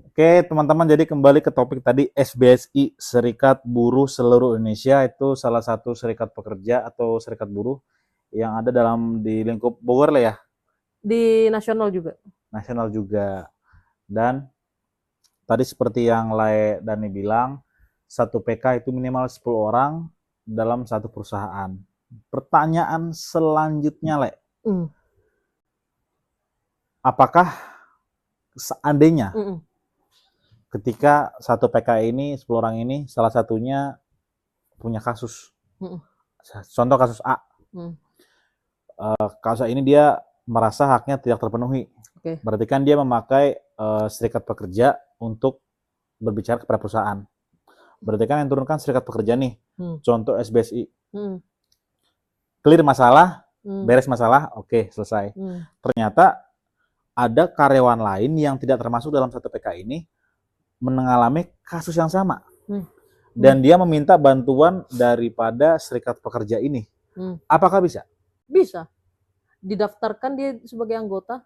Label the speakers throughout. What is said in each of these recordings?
Speaker 1: Oke, teman-teman, jadi kembali ke topik tadi SBSI, Serikat Buruh Seluruh Indonesia, itu salah satu serikat pekerja atau serikat buruh yang ada di lingkup Bogor lah ya,
Speaker 2: Di nasional juga.
Speaker 1: nasional juga. Dan tadi seperti yang Lae Dani bilang, satu PK itu minimal 10 orang dalam satu perusahaan. Pertanyaan selanjutnya, Le,
Speaker 2: Mm.
Speaker 1: apakah seandainya
Speaker 2: Mm-mm.
Speaker 1: ketika satu PK ini, 10 orang ini, salah satunya punya kasus,
Speaker 2: Mm-mm.
Speaker 1: contoh kasus A,
Speaker 2: Mm.
Speaker 1: kasus ini dia merasa haknya tidak terpenuhi.
Speaker 2: Oke.
Speaker 1: Berarti kan dia memakai serikat pekerja untuk berbicara kepada perusahaan. Berarti kan yang turunkan serikat pekerja nih. Contoh SBSI. Clear masalah, beres masalah, oke, selesai. Ternyata ada karyawan lain yang tidak termasuk dalam satu PK ini mengalami kasus yang sama. Dan dia meminta bantuan daripada serikat pekerja ini. Apakah bisa?
Speaker 2: Bisa. Didaftarkan dia sebagai anggota.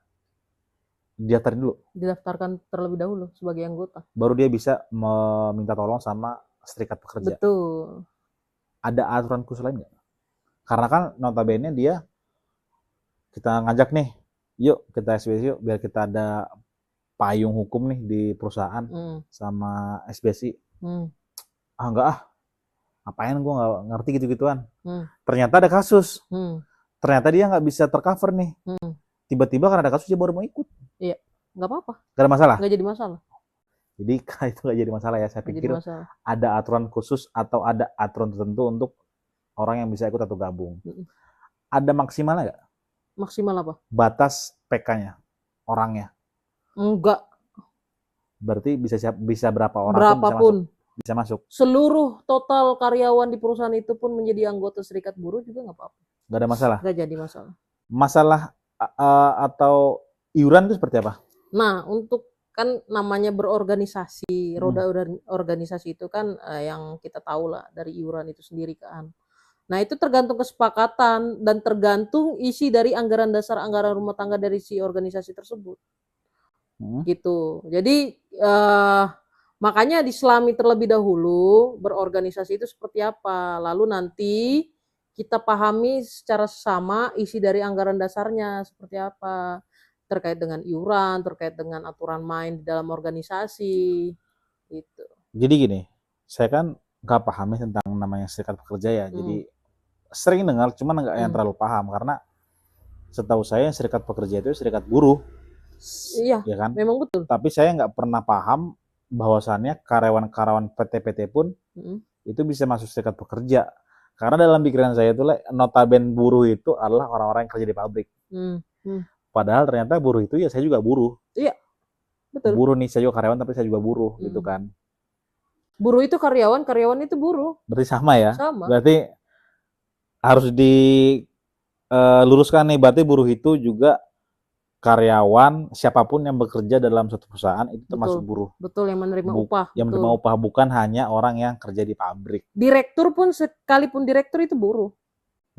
Speaker 1: Didaftarin dulu.
Speaker 2: Didaftarkan terlebih dahulu sebagai anggota.
Speaker 1: Baru dia bisa meminta tolong sama serikat pekerja.
Speaker 2: Betul.
Speaker 1: Ada aturan khusus lain nggak? Karena kan notabene dia kita ngajak nih, yuk kita SBSI yuk biar kita ada payung hukum nih di perusahaan sama SBSI. Ah enggak ah, ngapain gue nggak ngerti gitu-gituan. Ternyata ada kasus. Ternyata dia nggak bisa tercover nih. Tiba-tiba karena ada kasus dia baru mau ikut.
Speaker 2: Iya, nggak apa-apa.
Speaker 1: Gak ada masalah?
Speaker 2: Nggak jadi masalah.
Speaker 1: Jadi itu nggak jadi masalah ya. Saya pikir ada aturan khusus atau ada aturan tertentu untuk orang yang bisa ikut atau gabung. Ada maksimalnya nggak?
Speaker 2: Maksimal apa?
Speaker 1: Batas PK-nya, orangnya?
Speaker 2: Enggak.
Speaker 1: Berarti bisa berapa orang
Speaker 2: berapapun
Speaker 1: bisa masuk?
Speaker 2: Seluruh total karyawan di perusahaan itu pun menjadi anggota serikat buruh juga nggak apa-apa.
Speaker 1: Nggak ada masalah?
Speaker 2: Nggak jadi masalah.
Speaker 1: Masalah atau iuran itu seperti apa?
Speaker 2: Nah, untuk kan namanya berorganisasi, roda organisasi itu kan yang kita tahu lah dari iuran itu sendiri kan. Nah, itu tergantung kesepakatan dan tergantung isi dari anggaran dasar anggaran rumah tangga dari si organisasi tersebut. Gitu. Jadi makanya diselami terlebih dahulu berorganisasi itu seperti apa. Lalu nanti kita pahami secara sama isi dari anggaran dasarnya seperti apa. Terkait dengan iuran, terkait dengan aturan main di dalam organisasi. Gitu.
Speaker 1: Jadi gini, saya kan nggak paham tentang namanya serikat pekerja ya. Jadi sering dengar, cuman nggak yang terlalu paham karena setahu saya serikat pekerja itu serikat buruh.
Speaker 2: Iya,
Speaker 1: ya kan?
Speaker 2: memang betul.
Speaker 1: Tapi saya nggak pernah paham bahwasannya karyawan-karyawan PT-PT pun itu bisa masuk serikat pekerja. Karena dalam pikiran saya itu notaben buruh itu adalah orang-orang yang kerja di pabrik. Padahal ternyata buruh itu ya saya juga buruh.
Speaker 2: Iya, betul.
Speaker 1: Buruh nih, saya juga karyawan tapi saya juga buruh gitu kan.
Speaker 2: Buruh itu karyawan, karyawan itu buruh.
Speaker 1: Berarti sama ya?
Speaker 2: Sama.
Speaker 1: Berarti harus diluruskan nih, berarti buruh itu juga karyawan, siapapun yang bekerja dalam suatu perusahaan itu termasuk buruh.
Speaker 2: Betul, yang menerima upah.
Speaker 1: Yang menerima upah, bukan hanya orang yang kerja di pabrik.
Speaker 2: Direktur pun sekalipun direktur itu buruh.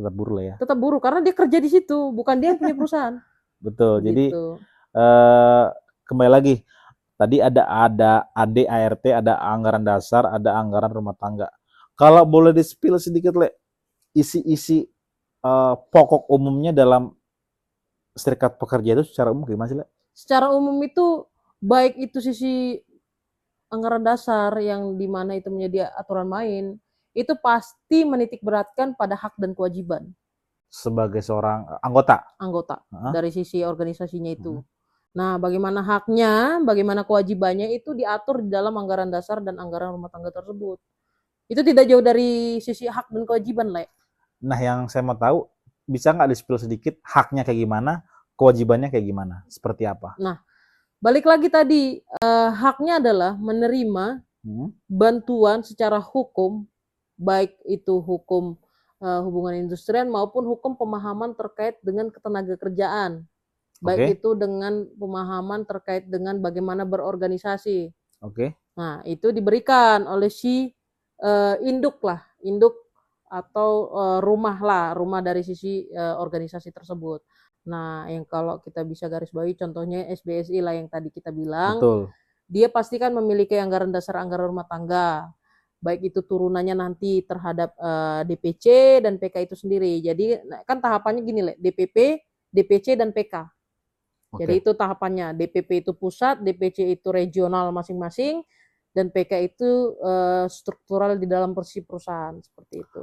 Speaker 1: Tetap buruh lah ya.
Speaker 2: Tetap buruh karena dia kerja di situ, bukan dia yang punya perusahaan.
Speaker 1: Betul. Gitu. Jadi kembali lagi, tadi ada ADART, ada anggaran dasar, ada anggaran rumah tangga. Kalau boleh di-spill sedikit, Le, isi-isi pokok umumnya dalam serikat pekerja itu secara umum gimana sih, Le?
Speaker 2: Secara umum itu baik itu sisi anggaran dasar yang dimana itu menjadi aturan main, itu pasti menitik beratkan pada hak dan kewajiban
Speaker 1: sebagai seorang anggota
Speaker 2: dari sisi organisasinya itu. Nah, bagaimana haknya, bagaimana kewajibannya itu diatur di dalam anggaran dasar dan anggaran rumah tangga tersebut. Itu tidak jauh dari sisi hak dan kewajiban, Le.
Speaker 1: Nah, yang saya mau tahu, bisa nggak di-spill sedikit haknya kayak gimana, kewajibannya kayak gimana, seperti apa?
Speaker 2: Nah, balik lagi tadi, haknya adalah menerima bantuan secara hukum, baik itu hukum hubungan industrial maupun hukum pemahaman terkait dengan ketenaga kerjaan. Baik itu dengan pemahaman terkait dengan bagaimana berorganisasi. Nah, itu diberikan oleh si induk atau rumah dari sisi organisasi tersebut. Nah, yang kalau kita bisa garis bawahi contohnya SBSI lah yang tadi kita bilang.
Speaker 1: Betul.
Speaker 2: dia pasti kan memiliki anggaran dasar anggaran rumah tangga, baik itu turunannya nanti terhadap DPC dan PK itu sendiri. Jadi kan tahapannya gini, DPP, DPC dan PK. Jadi itu tahapannya. DPP itu pusat, DPC itu regional masing-masing, dan PK itu struktural di dalam perusahaan seperti itu.